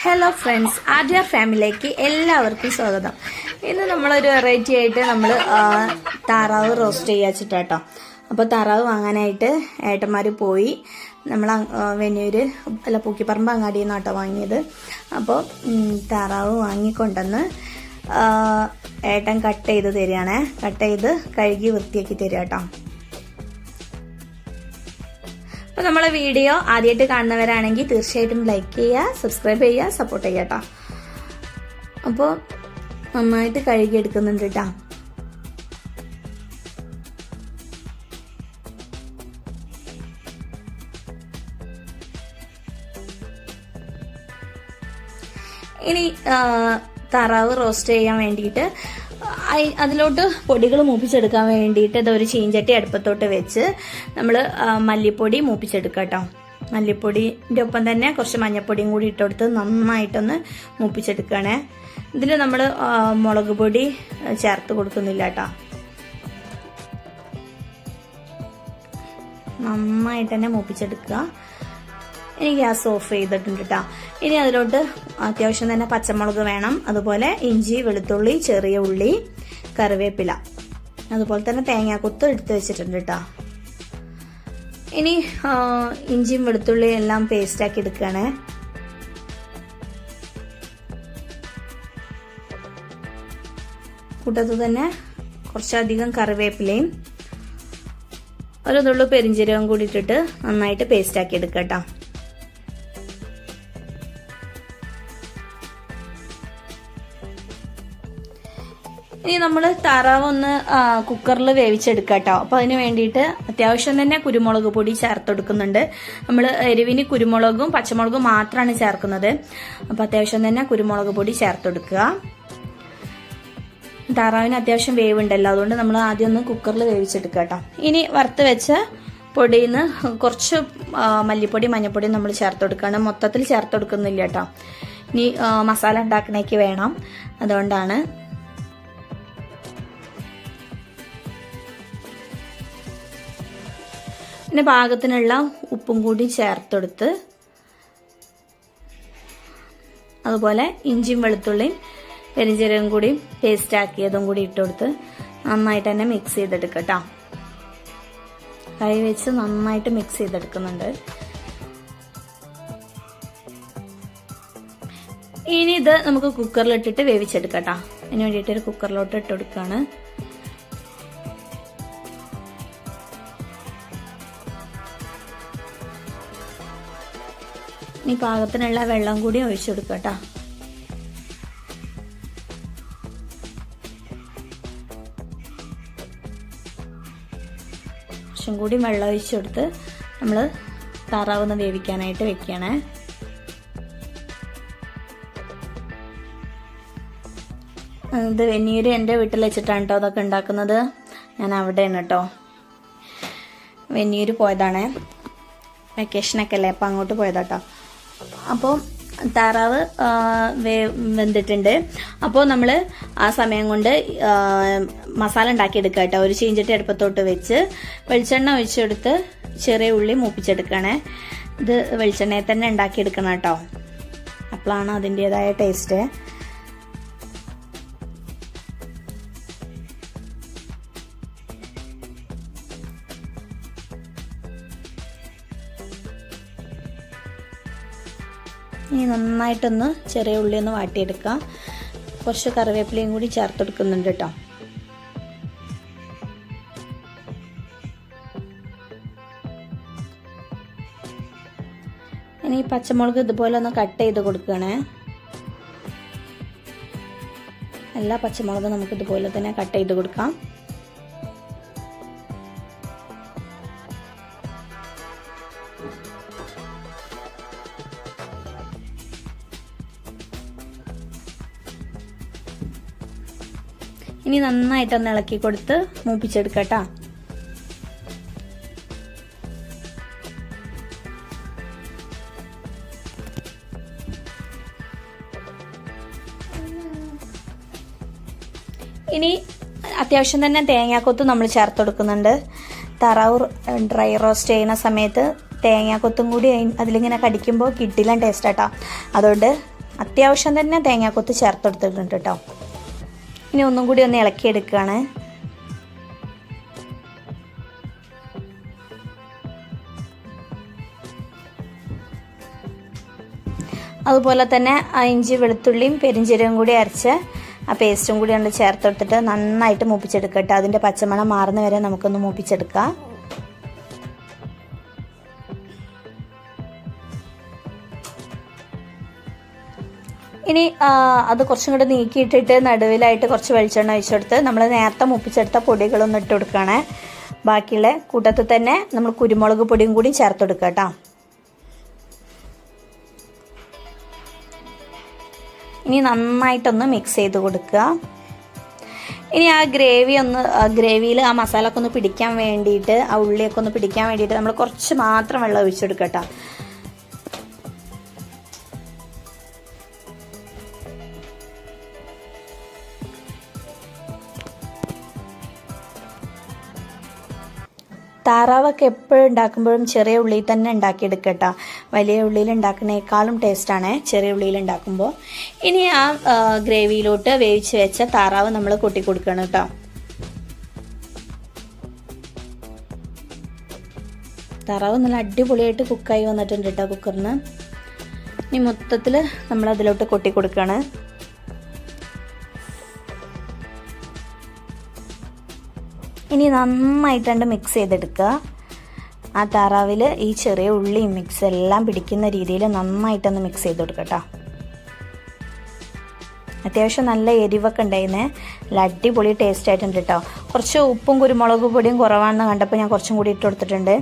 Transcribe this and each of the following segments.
Hello friends, ആദ്യ ഫാമിലിയിലേക്ക് എല്ലാവർക്കും സ്വാഗതം. ഇന്ന് നമ്മളൊരു വെറൈറ്റി ആയിട്ട് നമ്മൾ താറാവ് റോസ്റ്റ് ചെയ്യാച്ചിട്ടാട്ടോ. അപ്പോൾ താറാവ് വാങ്ങാനായിട്ട് ഏട്ടന്മാർ പോയി. നമ്മൾ വെന്നൂര് അല്ല പൂക്കിപ്പറമ്പ് അങ്ങാടിയിൽ നിന്നാട്ടോ വാങ്ങിയത്. അപ്പോൾ താറാവ് വാങ്ങിക്കൊണ്ടെന്ന് ഏട്ടൻ കട്ട് ചെയ്ത് തരികയാണേ. കട്ട് ചെയ്ത് കഴുകി വൃത്തിയാക്കി തരിക കേട്ടോ. അപ്പോൾ നമ്മളെ വീഡിയോ ആദ്യമായിട്ട് കാണുന്നവരാണെങ്കിൽ തീർച്ചയായിട്ടും ലൈക്ക് ചെയ്യുക, സബ്സ്ക്രൈബ് ചെയ്യുക, സപ്പോർട്ട് ചെയ്യുക കേട്ടോ. അപ്പോൾ നന്നായിട്ട് കഴുകി എടുക്കുന്നുണ്ട് കേട്ടോ. ഇനി താറാവ് റോസ്റ്റ് ചെയ്യാൻ വേണ്ടിയിട്ട് അതിലോട്ട് പൊടികൾ മൂപ്പിച്ചെടുക്കാൻ വേണ്ടിയിട്ട് ഇതൊരു ചീഞ്ചട്ടി അടുപ്പത്തോട്ട് വെച്ച് നമ്മൾ മല്ലിപ്പൊടി മൂപ്പിച്ചെടുക്കുക കേട്ടോ. മല്ലിപ്പൊടിൻ്റെ ഒപ്പം തന്നെ കുറച്ച് മഞ്ഞൾപ്പൊടിയും കൂടി ഇട്ടെടുത്ത് നന്നായിട്ടൊന്ന് മൂപ്പിച്ചെടുക്കുകയാണേ. ഇതിൽ നമ്മൾ മുളക് പൊടി ചേർത്ത് കൊടുക്കുന്നില്ല കേട്ടോ. നന്നായിട്ട് തന്നെ മൂപ്പിച്ചെടുക്കുക. ഇനി ഗ്യാസ് ഓഫ് ചെയ്തിട്ടുണ്ട് കേട്ടോ. ഇനി അതിലോട്ട് അത്യാവശ്യം തന്നെ പച്ചമുളക് വേണം, അതുപോലെ ഇഞ്ചി, വെളുത്തുള്ളി, ചെറിയ ഉള്ളി, കറിവേപ്പില, അതുപോലെ തന്നെ തേങ്ങാക്കൊത്ത് എടുത്ത് വെച്ചിട്ടുണ്ട് കേട്ടോ. ഇനി ഇഞ്ചിയും വെളുത്തുള്ളിയും എല്ലാം പേസ്റ്റാക്കി എടുക്കുകയാണേ. കൂട്ടത്തിൽ തന്നെ കുറച്ചധികം കറിവേപ്പിലയും ഒരു നുള്ളു പെരിഞ്ചീരകം കൂടി ഇട്ടിട്ട് നന്നായിട്ട് പേസ്റ്റാക്കി എടുക്കുക കേട്ടോ. ഇനി നമ്മൾ താറാവ് ഒന്ന് കുക്കറിൽ വേവിച്ചെടുക്കുക കേട്ടോ. അപ്പോൾ അതിന് വേണ്ടിയിട്ട് അത്യാവശ്യം തന്നെ കുരുമുളക് പൊടി ചേർത്തെടുക്കുന്നുണ്ട്. നമ്മൾ എരിവിന് കുരുമുളകും പച്ചമുളകും മാത്രമാണ് ചേർക്കുന്നത്. അപ്പോൾ അത്യാവശ്യം തന്നെ കുരുമുളക് പൊടി ചേർത്തെടുക്കുക. താറാവിന് അത്യാവശ്യം വേവുണ്ടല്ലോ, അതുകൊണ്ട് നമ്മൾ ആദ്യം ഒന്ന് കുക്കറിൽ വേവിച്ചെടുക്കുക കേട്ടോ. ഇനി വറുത്ത് വെച്ച പൊടിയിൽ നിന്ന് കുറച്ച് മല്ലിപ്പൊടി, മഞ്ഞൾപ്പൊടി നമ്മൾ ചേർത്തെടുക്കുകയാണ്. മൊത്തത്തിൽ ചേർത്തെടുക്കുന്നില്ല കേട്ടോ. ഇനി മസാല ഉണ്ടാക്കണേക്ക് വേണം, അതുകൊണ്ടാണ്. പിന്നെ പാകത്തിനുള്ള ഉപ്പും കൂടി ചേർത്തെടുത്ത്, അതുപോലെ ഇഞ്ചിയും വെളുത്തുള്ളിയും പെരിഞ്ചീരകം കൂടി പേസ്റ്റ് ആക്കിയതും കൂടി ഇട്ടുകൊടുത്ത് നന്നായിട്ട് തന്നെ മിക്സ് ചെയ്തെടുക്കുക കേട്ടോ. കൈ വെച്ച് നന്നായിട്ട് മിക്സ് ചെയ്തെടുക്കുന്നുണ്ട്. ഇനി ഇത് നമുക്ക് കുക്കറിലിട്ടിട്ട് വേവിച്ചെടുക്കാം കേട്ടോ. അതിന് വേണ്ടിയിട്ട് ഒരു കുക്കറിലോട്ട് ഇട്ടെടുക്കുകയാണ്. ഇനി പാകത്തിനുള്ള വെള്ളം കൂടി ഒഴിച്ചു കൊടുക്കുക കേട്ടോ. കുറച്ചും കൂടി വെള്ളം ഒഴിച്ചു കൊടുത്ത് നമ്മൾ താറാവൊന്ന് വേവിക്കാനായിട്ട് വെക്കുകയാണ്. ഇത് വെന്നീര് എൻ്റെ വീട്ടിൽ വെച്ചിട്ടാണ് കേട്ടോ അതൊക്കെ ഉണ്ടാക്കുന്നത്. ഞാൻ അവിടെയാണ് കേട്ടോ. വെന്നീര് പോയതാണ്, വെക്കേഷനൊക്കെ അല്ലേ, അപ്പം അങ്ങോട്ട് പോയതാട്ടോ. അപ്പോൾ താറാവ് വെന്തിട്ടുണ്ട്. അപ്പോൾ നമ്മൾ ആ സമയം കൊണ്ട് മസാല ഉണ്ടാക്കിയെടുക്കുക കേട്ടോ. ഒരു ചീഞ്ചട്ടി അടുപ്പത്തോട്ട് വെച്ച് വെളിച്ചെണ്ണ ഒഴിച്ചെടുത്ത് ചെറിയ ഉള്ളി മൂപ്പിച്ചെടുക്കണേ. ഇത് വെളിച്ചെണ്ണയിൽ തന്നെ ഉണ്ടാക്കിയെടുക്കണം കേട്ടോ, അപ്പോഴാണ് അതിൻ്റെതായ ടേസ്റ്റ്. ഇനി നന്നായിട്ടൊന്ന് ചെറിയ ഉള്ളി ഒന്ന് വാട്ടിയെടുക്കാം. കുറച്ച് കറിവേപ്പിലയും കൂടി ചേർത്തെടുക്കുന്നുണ്ട് കേട്ടോ. ഇനി പച്ചമുളക് ഇതുപോലെ ഒന്ന് കട്ട് ചെയ്ത് കൊടുക്കണേ. എല്ലാ പച്ചമുളകും നമുക്ക് ഇതുപോലെ തന്നെ കട്ട് ചെയ്ത് കൊടുക്കാം. ഇനി നന്നായിട്ടൊന്ന് ഇളക്കി കൊടുത്ത് മൂപ്പിച്ചെടുക്കട്ടോ. ഇനി അത്യാവശ്യം തന്നെ തേങ്ങാക്കൊത്ത് നമ്മൾ ചേർത്ത് കൊടുക്കുന്നുണ്ട്. താറാവ് ഡ്രൈ റോസ്റ്റ് ചെയ്യുന്ന സമയത്ത് തേങ്ങാക്കൊത്തും കൂടി അതിലിങ്ങനെ കടിക്കുമ്പോൾ കിട്ടില്ല ടേസ്റ്റ് ആട്ടോ. അതുകൊണ്ട് അത്യാവശ്യം തന്നെ തേങ്ങാക്കൊത്ത് ചേർത്തെടുത്തിട്ടുണ്ട് കേട്ടോ. ഇനി ഒന്നും കൂടി ഒന്ന് ഇളക്കിയെടുക്കുകയാണ്. അതുപോലെ തന്നെ ഇഞ്ചി വെളുത്തുള്ളിയും പെരിഞ്ചീരകം കൂടി അരച്ച് ആ പേസ്റ്റും കൂടി ഒന്ന് ചേർത്തെടുത്തിട്ട് നന്നായിട്ട് മൂപ്പിച്ചെടുക്കട്ടെ. അതിൻ്റെ പച്ചമണം മാറുന്ന വരെ നമുക്കൊന്ന് മൂപ്പിച്ചെടുക്കാം. ഇനി അത് കുറച്ചും കൂടെ നീക്കിയിട്ടിട്ട് നടുവിലായിട്ട് കുറച്ച് വെളിച്ചെണ്ണ ഒഴിച്ചെടുത്ത് നമ്മൾ നേരത്തെ മൂപ്പിച്ചെടുത്ത പൊടികളൊന്നും ഇട്ട് കൊടുക്കുകയാണ്. ബാക്കിയുള്ള കൂട്ടത്തിൽ തന്നെ നമ്മൾ കുരുമുളക് പൊടിയും കൂടി ചേർത്ത് കൊടുക്കുക കേട്ടോ. ഇനി നന്നായിട്ടൊന്ന് മിക്സ് ചെയ്ത് കൊടുക്കുക. ഇനി ആ ഗ്രേവിയിൽ ആ മസാല ഒക്കെ ഒന്ന് പിടിക്കാൻ വേണ്ടിയിട്ട്, ആ ഉള്ളിയൊക്കെ ഒന്ന് പിടിക്കാൻ വേണ്ടിയിട്ട് നമ്മൾ കുറച്ച് മാത്രം വെള്ളം ഒഴിച്ചെടുക്കുക കേട്ടോ. താറാവൊക്കെ എപ്പോഴും ഉണ്ടാക്കുമ്പോഴും ചെറിയ ഉള്ളിയിൽ തന്നെ ഉണ്ടാക്കിയെടുക്കട്ടോ. വലിയ ഉള്ളിയിൽ ഉണ്ടാക്കുന്നതിനേക്കാളും ടേസ്റ്റാണ് ചെറിയ ഉള്ളിയിൽ ഉണ്ടാക്കുമ്പോൾ. ഇനി ആ ഗ്രേവിയിലോട്ട് വേവിച്ച് വെച്ച താറാവ് നമ്മൾ കൊട്ടി കൊടുക്കണം കേട്ടോ. താറാവ് നല്ല അടിപൊളിയായിട്ട് കുക്കായി വന്നിട്ടുണ്ട് കേട്ടോ കുക്കറിന്. ഇനി മൊത്തത്തിൽ നമ്മൾ അതിലോട്ട് കൊട്ടി കൊടുക്കുകയാണ്. ഇനി നന്നായിട്ടുണ്ട് മിക്സ് ചെയ്തെടുക്കുക. ആ താറാവിൽ ഈ ചെറിയ ഉള്ളിയും മിക്സ് എല്ലാം പിടിക്കുന്ന രീതിയിൽ നന്നായിട്ടൊന്ന് മിക്സ് ചെയ്ത് കൊടുക്കുക കേട്ടോ. അത്യാവശ്യം നല്ല എരിവൊക്കെ ഉണ്ടായിരുന്നേ. നല്ല അടിപൊളി ടേസ്റ്റ് ആയിട്ടുണ്ട് കേട്ടോ. കുറച്ച് ഉപ്പും കുരുമുളക് പൊടിയും കുറവാണെന്ന് കണ്ടപ്പോൾ ഞാൻ കുറച്ചും കൂടി ഇട്ട് കൊടുത്തിട്ടുണ്ട്.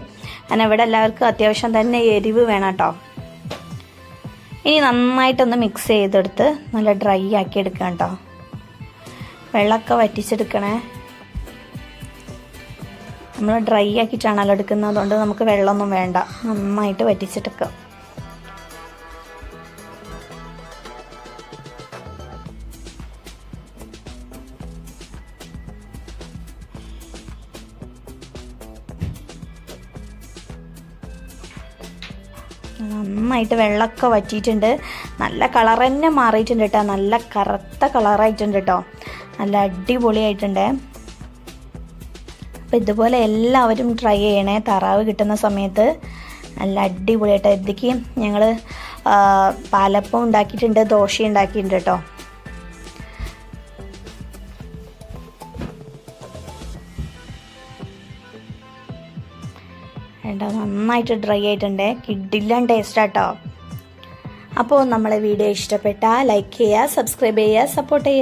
കാരണം ഇവിടെ എല്ലാവർക്കും അത്യാവശ്യം തന്നെ എരിവ് വേണം കേട്ടോ. ഇനി നന്നായിട്ടൊന്ന് മിക്സ് ചെയ്തെടുത്ത് നല്ല ഡ്രൈ ആക്കി എടുക്കാം കേട്ടോ. വെള്ളമൊക്കെ വറ്റിച്ചെടുക്കണേ. നമ്മൾ ഡ്രൈ ആക്കിയിട്ടാണല്ലോ എടുക്കുന്നത്, അതുകൊണ്ട് നമുക്ക് വെള്ളമൊന്നും വേണ്ട. നന്നായിട്ട് വറ്റിച്ചെടുക്കാം. നന്നായിട്ട് വെള്ളമൊക്കെ വറ്റിയിട്ടുണ്ട്. നല്ല കളർ തന്നെ മാറിയിട്ടുണ്ട് കേട്ടോ. നല്ല കറുത്ത കളറായിട്ടുണ്ട് കേട്ടോ. നല്ല അടിപൊളിയായിട്ടുണ്ട്. അപ്പോൾ ഇതുപോലെ എല്ലാവരും ട്രൈ ചെയ്യണേ. താറാവ് കിട്ടുന്ന സമയത്ത് നല്ല അടിപൊളിയായിട്ട്. ഇതിക്ക് ഞങ്ങൾ പാലപ്പം ഉണ്ടാക്കിയിട്ടുണ്ട്, ദോശ ഉണ്ടാക്കിയിട്ടുണ്ട് കേട്ടോ. നന്നായിട്ട് ഡ്രൈ ആയിട്ടുണ്ട്. കിഡില്ലാൻ ടേസ്റ്റാട്ടോ. അപ്പോൾ നമ്മളെ വീഡിയോ ഇഷ്ടപ്പെട്ടാൽ ലൈക്ക് ചെയ്യുക, സബ്സ്ക്രൈബ് ചെയ്യുക, സപ്പോർട്ട് ചെയ്യുക.